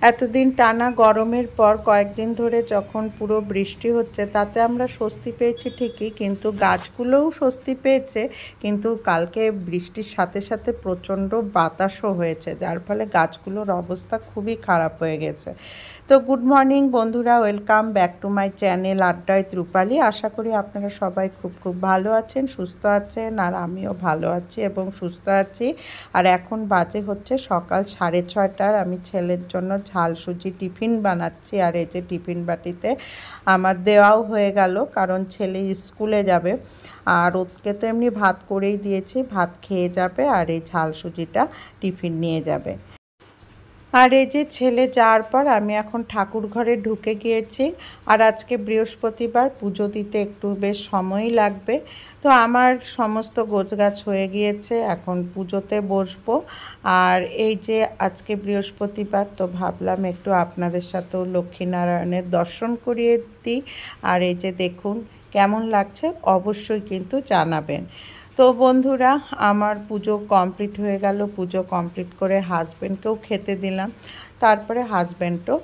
এতদিন টানা গরমের পর কয়েকদিন ধরে যখন পুরো বৃষ্টি হচ্ছে তাতে আমরা স্বস্তি পেয়েছি ঠিকই, কিন্তু গাছগুলোও স্বস্তি পেয়েছে। কিন্তু কালকে বৃষ্টির সাথে সাথে প্রচণ্ড বাতাসও হয়েছে, যার ফলে গাছগুলোর অবস্থা খুবই খারাপ হয়ে গেছে। তো গুড মর্নিং বন্ধুরা, welcome back to my channel আড্ডায় ত্রুপালি। আশা করি আপনারা সবাই খুব ভালো আছেন, সুস্থ আছেন, আর আমিও ভালো আছি এবং সুস্থ আছি। আর এখন বাজে হচ্ছে সকাল 6:30। আমি ছেলের জন্য ঝাল সুজি টিফিন বানাচ্ছি, আর এই যে টিফিন বাটিতে আমার দেওয়াও হয়ে গেল, কারণ ছেলে স্কুলে যাবে। আর ওকে তো এমনি ভাত করেই দিয়েছি, ভাত খেয়ে যাবে আর এই ঝাল সুজিটা টিফিন নিয়ে যাবে। আর এই যে ছেলে যাওয়ার পর আমি এখন ঠাকুর ঘরে ঢুকে গিয়েছি। আর আজকে বৃহস্পতিবার, পুজো দিতে একটু বেশ সময়ই লাগবে। তো আমার সমস্ত গোছগাছ হয়ে গিয়েছে, এখন পুজোতে বসবো। আর এই যে আজকে বৃহস্পতিবার, তো ভাবলাম একটু আপনাদের সাথেও লক্ষ্মীনারায়ণের দর্শন করিয়ে দিই। আর এই যে দেখুন কেমন লাগছে, অবশ্যই কিন্তু জানাবেন। তো বন্ধুরা, আমার পুজো কমপ্লিট হয়ে গেল। পুজো কমপ্লিট করে হাজব্যান্ডকেও খেতে দিলাম, তারপরে হাজব্যান্ডও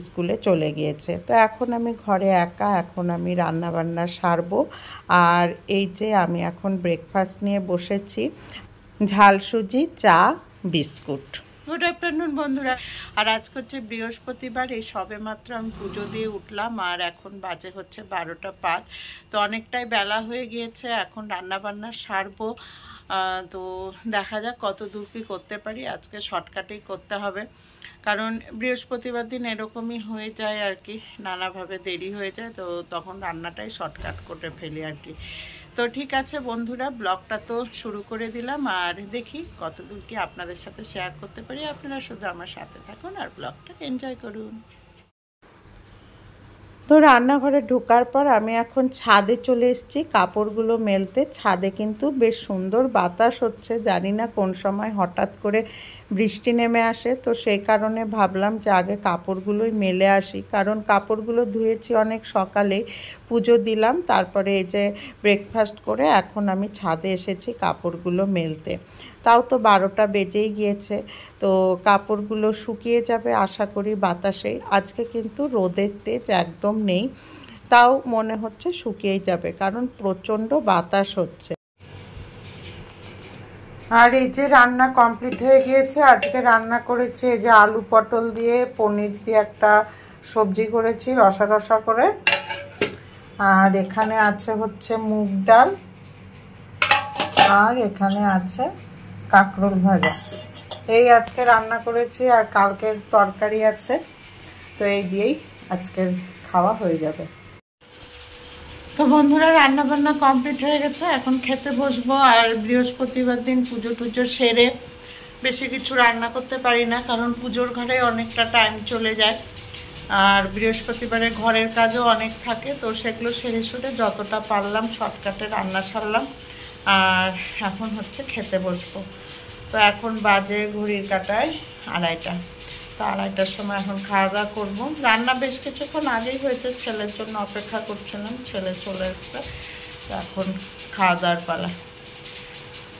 স্কুলে চলে গিয়েছে। তো এখন আমি ঘরে একা, এখন আমি রান্নাবান্না সারবো। আর এই যে আমি এখন ব্রেকফাস্ট নিয়ে বসেছি, ঝাল সুজি, চা, বিস্কুট। গুড আফটারনুন বন্ধুরা। আর আজকে হচ্ছে বৃহস্পতিবার, এই সবে মাত্র আমি পুজো দিয়ে উঠলাম, আর এখন বাজে হচ্ছে 12টা 5। তো অনেকটাই বেলা হয়ে গিয়েছে, এখন রান্নাবান্না সারবো। তো দেখা যাক কত দূর কী করতে পারি। আজকে শর্টকাটেই করতে হবে, কারণ বৃহস্পতিবার দিন এরকমই হয়ে যায় আর কি, নানাভাবে দেরি হয়ে যায়, তো তখন রান্নাটাই শর্টকাট করে ফেলি আর কি। তো ঠিক আছে বন্ধুরা, ব্লগটা তো শুরু করে দিলাম, আর দেখি কতদূর কি আপনাদের সাথে শেয়ার করতে পারি। আপনারা শুধু আমার সাথে থাকুন আর ব্লগটা এনজয় করুন। তো রান্নাঘরে ঢোকার পর আমি এখন ছাদে চলে এসেছি কাপড়গুলো মেলতে। ছাদে কিন্তু বেশ সুন্দর বাতাস হচ্ছে, জানি না কোন সময় হঠাৎ করে বৃষ্টি নেমে আসে, তো সেই কারণে ভাবলাম যে আগে কাপড়গুলোই মেলে আসি, কারণ কাপড়গুলো ধুয়েছি অনেক সকালেই, পুজো দিলাম, তারপরে এই যে ব্রেকফাস্ট করে এখন আমি ছাদে এসেছি কাপড়গুলো মেলতে। তাও তো 12টা বেজেই গিয়েছে, তো কাপড়গুলো শুকিয়ে যাবে আশা করি বাতাসে। আজকে কিন্তু রোদের তেজ একদম নেই, তাও মনে হচ্ছে শুকিয়েই যাবে, কারণ প্রচণ্ড বাতাস হচ্ছে। আর এই যে রান্না কমপ্লিট হয়ে গিয়েছে। আজকে রান্না করেছি এই যে আলু পটল দিয়ে পনির দিয়ে একটা সবজি করেছি রসা রসা করে। আর এখানে আছে হচ্ছে মুগ ডাল, আর এখানে আছে কাঁকরোল ভাজা। এই আজকে রান্না করেছি, আর কালকের তরকারি আছে, তো এই দিয়েই আজকের খাওয়া হয়ে যাবে। তো বন্ধুরা, রান্না বান্না কমপ্লিট হয়ে গেছে, এখন খেতে বসবো। আর বৃহস্পতিবার দিন পুজো টুজো সেরে বেশি কিছু রান্না করতে পারি না, কারণ পুজোর ঘরে অনেকটা টাইম চলে যায়, আর বৃহস্পতিবারে ঘরের কাজও অনেক থাকে, তো সেগুলো সেরে সুরে যতটা পারলাম শর্টকাটে রান্না সারলাম। আর এখন হচ্ছে খেতে বসবো। তো এখন বাজে ঘড়ির কাঁটায় 2:30। তো 2:30টার সময় এখন খাওয়া দাওয়া করবো। রান্না বেশ কিছুক্ষণ আগেই হয়েছে, ছেলের জন্য অপেক্ষা করছিলাম, ছেলে চলে এসছে, তো এখন খাওয়া দাওয়ার পালা।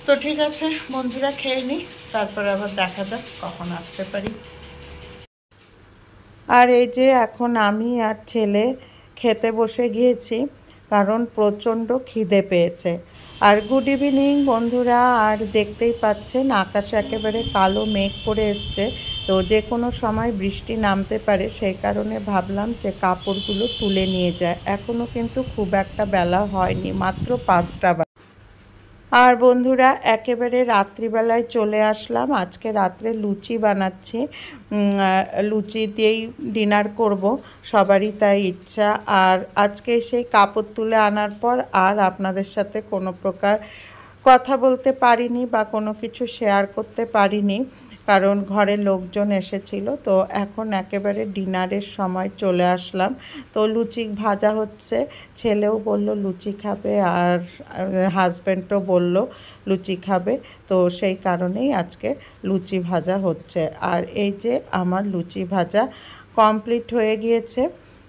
তো ঠিক আছে বন্ধুরা, খেয়ে নিই, তারপরে আবার দেখা যাক কখন আসতে পারি। আর এই যে এখন আমি আর ছেলে খেতে বসে গিয়েছি, কারণ প্রচণ্ড খিদে পেয়েছে। আর গুড ইভিনিং বন্ধুরা। আর দেখতেই পাচ্ছেন আকাশে একেবারে কালো মেঘ করে এসছে, তো যে কোনো সময় বৃষ্টি নামতে পারে, সেই কারণে ভাবলাম যে কাপড়গুলো তুলে নিয়ে যায়। এখনও কিন্তু খুব একটা বেলা হয়নি, মাত্র 5টা। আর বন্ধুরা, একেবারে রাত্রিবেলায় চলে আসলাম। আজকে রাত্রে লুচি বানাচ্ছি, লুচি দিয়েই ডিনার করব, সবারই তাই ইচ্ছা। আর আজকে সেই কাপড় তুলে আনার পর আর আপনাদের সাথে কোনো প্রকার কথা বলতে পারিনি বা কোনো কিছু শেয়ার করতে পারিনি, কারণ ঘরে লোকজন এসেছিল। তো এখন একেবারে ডিনারের সময় চলে আসলাম। তো লুচি ভাজা হচ্ছে, ছেলেও বলল লুচি খাবে, আর হাজব্যান্ডও বলল লুচি খাবে, তো সেই কারণেই আজকে লুচি ভাজা হচ্ছে। আর এই যে আমার লুচি ভাজা কমপ্লিট হয়ে গিয়েছে।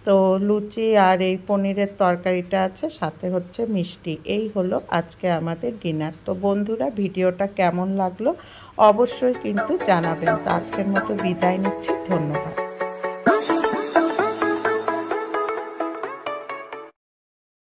তো লুচি আর এই পনিরের তরকারিটা আছে, সাথে হচ্ছে মিষ্টি। এই হলো আজকে আমাদের ডিনার। তো বন্ধুরা, ভিডিওটা কেমন লাগলো অবশ্যই কিন্তু জানাবেন। তো আজকের মতো বিদায় নিচ্ছি, ধন্যবাদ।